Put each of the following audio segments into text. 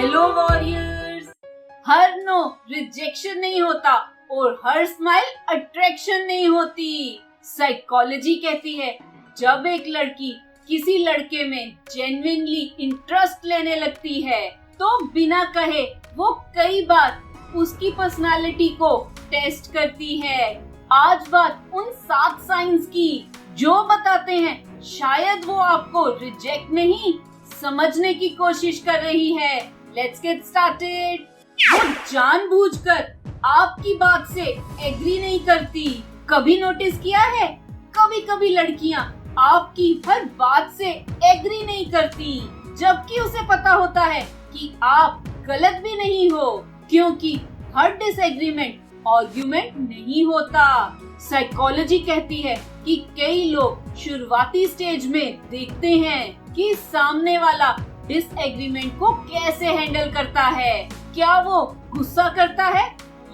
Hello warriors. हर no rejection नहीं होता और हर स्माइल अट्रैक्शन नहीं होती। साइकोलॉजी कहती है जब एक लड़की किसी लड़के में जेन्युइनली इंटरेस्ट लेने लगती है तो बिना कहे वो कई बार उसकी पर्सनालिटी को टेस्ट करती है। आज बात उन 7 साइंस की जो बताते हैं शायद वो आपको रिजेक्ट नहीं समझने की कोशिश कर रही है। Let's get started. वो जानबूझकर आपकी बात से एग्री नहीं करती। कभी नोटिस किया है कभी कभी लड़कियां आपकी हर बात से एग्री नहीं करती जबकि उसे पता होता है कि आप गलत भी नहीं हो, क्योंकि हर डिसएग्रीमेंट आर्गुमेंट नहीं होता। साइकोलॉजी कहती है कि कई लोग शुरुआती स्टेज में देखते हैं कि सामने वाला डिसएग्रीमेंट को कैसे हैंडल करता है। क्या वो गुस्सा करता है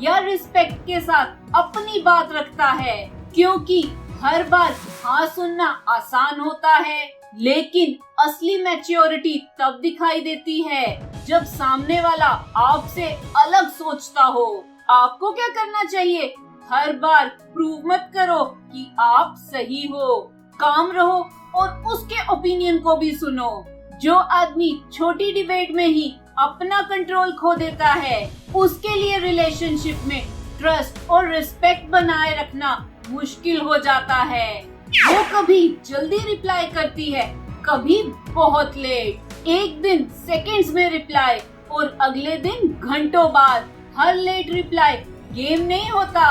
या रिस्पेक्ट के साथ अपनी बात रखता है, क्योंकि हर बार हाँ सुनना आसान होता है लेकिन असली मैच्योरिटी तब दिखाई देती है जब सामने वाला आपसे अलग सोचता हो। आपको क्या करना चाहिए? हर बार प्रूव मत करो कि आप सही हो, काम रहो और उसके ओपिनियन को भी सुनो। जो आदमी छोटी डिबेट में ही अपना कंट्रोल खो देता है उसके लिए रिलेशनशिप में ट्रस्ट और रिस्पेक्ट बनाए रखना मुश्किल हो जाता है। वो कभी जल्दी रिप्लाई करती है, कभी बहुत लेट। एक दिन सेकंड्स में रिप्लाई और अगले दिन घंटों बाद। हर लेट रिप्लाई गेम नहीं होता,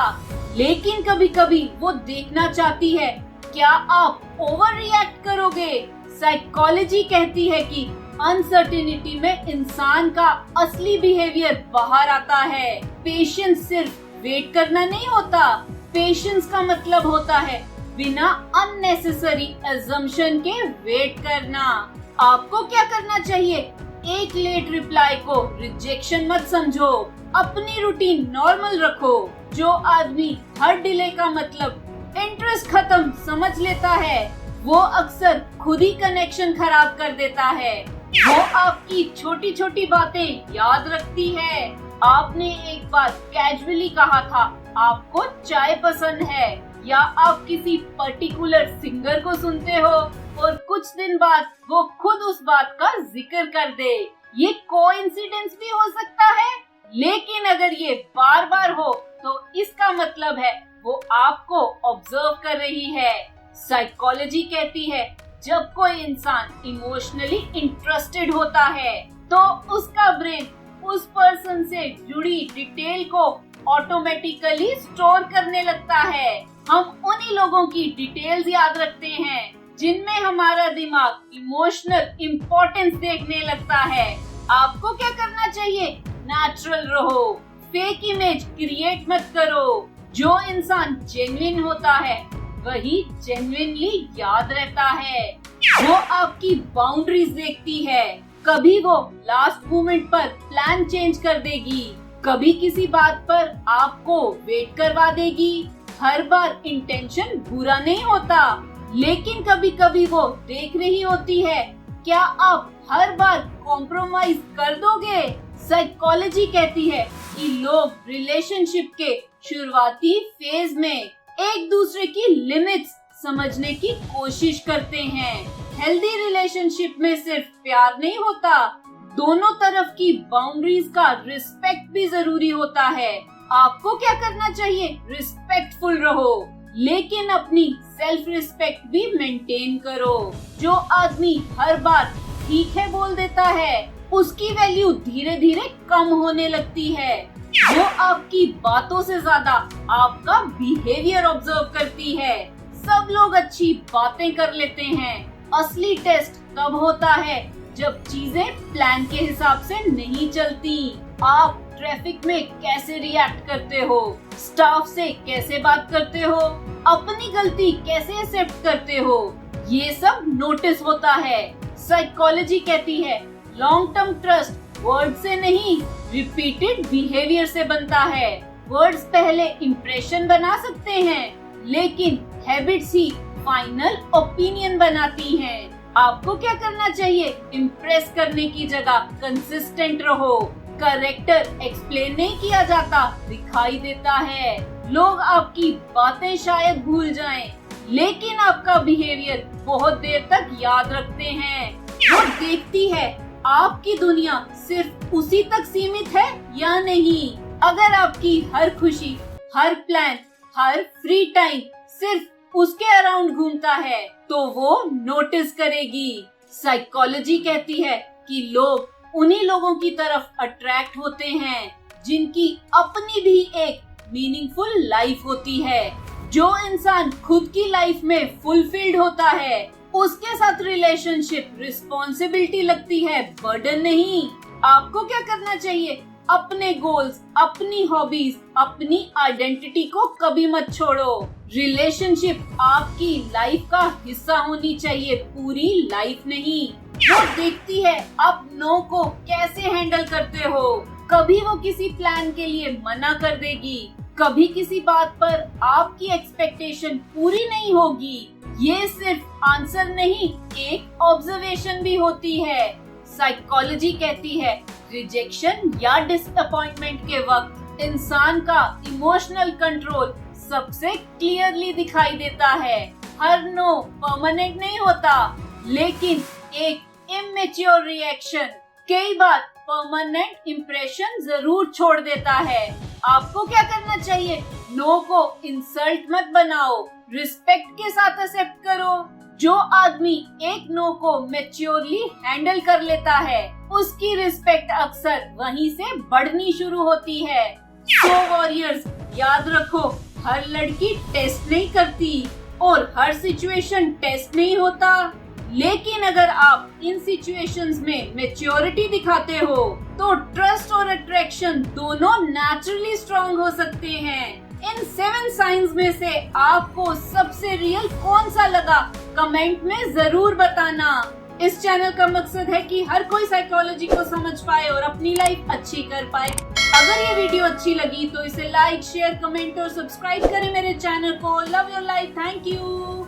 लेकिन कभी कभी वो देखना चाहती है क्या आप ओवर रिएक्ट करोगे। साइकोलॉजी कहती है कि अनसर्टेनिटी में इंसान का असली बिहेवियर बाहर आता है। पेशेंस सिर्फ वेट करना नहीं होता, पेशेंस का मतलब होता है बिना अननेसेसरी अजम्पशन के वेट करना। आपको क्या करना चाहिए? एक लेट रिप्लाई को रिजेक्शन मत समझो, अपनी रूटीन नॉर्मल रखो। जो आदमी हर डिले का मतलब इंटरेस्ट खत्म समझ लेता है वो अक्सर खुद ही कनेक्शन खराब कर देता है। वो आपकी छोटी छोटी बातें याद रखती है। आपने एक बार कैजुअली कहा था आपको चाय पसंद है, या आप किसी पर्टिकुलर सिंगर को सुनते हो और कुछ दिन बाद वो खुद उस बात का जिक्र कर दे। ये कोइंसिडेंस भी हो सकता है, लेकिन अगर ये बार बार हो तो इसका मतलब है वो आपको ऑब्जर्व कर रही है। साइकोलॉजी कहती है जब कोई इंसान इमोशनली इंटरेस्टेड होता है तो उसका ब्रेन उस पर्सन से जुड़ी डिटेल को ऑटोमेटिकली स्टोर करने लगता है। हम उन्हीं लोगों की डिटेल्स याद रखते हैं जिनमें हमारा दिमाग इमोशनल इम्पोर्टेंस देखने लगता है। आपको क्या करना चाहिए? नेचुरल रहो, फेक इमेज क्रिएट मत करो। जो इंसान जेन्युइन होता है वही जेन्युइनली याद रहता है। वो आपकी बाउंड्रीज देखती है, कभी वो लास्ट मोमेंट पर प्लान चेंज कर देगी, कभी किसी बात पर आपको वेट करवा देगी। हर बार इंटेंशन बुरा नहीं होता, लेकिन कभी कभी वो देख रही होती है क्या आप हर बार कॉम्प्रोमाइज कर दोगे। साइकोलॉजी कहती है कि लोग रिलेशनशिप के शुरुआती फेज में एक दूसरे की लिमिट्स समझने की कोशिश करते हैं। हेल्दी रिलेशनशिप में सिर्फ प्यार नहीं होता, दोनों तरफ की बाउंड्रीज का रिस्पेक्ट भी जरूरी होता है। आपको क्या करना चाहिए? रिस्पेक्टफुल रहो, लेकिन अपनी सेल्फ रिस्पेक्ट भी मेंटेन करो। जो आदमी हर बार ठीक है बोल देता है उसकी वैल्यू धीरे धीरे कम होने लगती है। वो आपकी बातों से ज्यादा आपका बिहेवियर ऑब्जर्व करती है। सब लोग अच्छी बातें कर लेते हैं, असली टेस्ट तब होता है जब चीजें प्लान के हिसाब से नहीं चलती। आप ट्रैफिक में कैसे रिएक्ट करते हो, स्टाफ से कैसे बात करते हो, अपनी गलती कैसे एक्सेप्ट करते हो, ये सब नोटिस होता है। साइकोलॉजी कहती है लॉन्ग टर्म ट्रस्ट वर्ड से नहीं रिपीटेड बिहेवियर से बनता है। वर्ड्स पहले इम्प्रेशन बना सकते हैं, लेकिन हैबिट्स ही फाइनल ओपिनियन बनाती हैं। आपको क्या करना चाहिए? इम्प्रेस करने की जगह कंसिस्टेंट रहो। करेक्टर एक्सप्लेन नहीं किया जाता, दिखाई देता है। लोग आपकी बातें शायद भूल जाएं, लेकिन आपका बिहेवियर बहुत देर तक याद रखते हैं। वो देखती है आपकी दुनिया सिर्फ उसी तक सीमित है या नहीं। अगर आपकी हर खुशी, हर प्लान, हर फ्री टाइम सिर्फ उसके अराउंड घूमता है, तो वो नोटिस करेगी। साइकोलॉजी कहती है कि लोग उन्हीं लोगों की तरफ अट्रैक्ट होते हैं जिनकी अपनी भी एक मीनिंगफुल लाइफ होती है। जो इंसान खुद की लाइफ में फुलफिल्ड होता है, उसके साथ रिलेशनशिप रिस्पॉन्सिबिलिटी लगती है, बर्डन नहीं। आपको क्या करना चाहिए? अपने गोल्स, अपनी हॉबीज, अपनी आइडेंटिटी को कभी मत छोड़ो। रिलेशनशिप आपकी लाइफ का हिस्सा होनी चाहिए, पूरी लाइफ नहीं। वो देखती है आप नो को कैसे हैंडल करते हो। कभी वो किसी प्लान के लिए मना कर देगी, कभी किसी बात पर आपकी एक्सपेक्टेशन पूरी नहीं होगी। ये सिर्फ आंसर नहीं, एक ऑब्जर्वेशन भी होती है। साइकोलॉजी कहती है रिजेक्शन या डिसअपॉइंटमेंट के वक्त इंसान का इमोशनल कंट्रोल सबसे क्लियरली दिखाई देता है। हर नो परमानेंट नहीं होता, लेकिन एक इमेच्योर रिएक्शन कई बार परमानेंट इम्प्रेशन जरूर छोड़ देता है। आपको क्या करना चाहिए? नो को इंसल्ट मत बनाओ, रिस्पेक्ट के साथ एक्सेप्ट करो। जो आदमी एक नो को मैच्योरली हैंडल कर लेता है, उसकी रिस्पेक्ट अक्सर वहीं से बढ़नी शुरू होती है। सो वॉरियर्स, याद रखो, हर लड़की टेस्ट नहीं करती और हर सिचुएशन टेस्ट नहीं होता। लेकिन अगर आप इन सिचुएशंस में मैच्योरिटी दिखाते हो, तो ट्रस्ट और अट्रैक्शन दोनों नेचुरली स्ट्रॉन्ग हो सकते हैं। इन 7 साइंस में से आपको सबसे रियल कौन सा लगा, कमेंट में जरूर बताना। इस चैनल का मकसद है कि हर कोई साइकोलॉजी को समझ पाए और अपनी लाइफ अच्छी कर पाए। अगर ये वीडियो अच्छी लगी तो इसे लाइक, शेयर, कमेंट और सब्सक्राइब करें मेरे चैनल को। Love your life, thank you.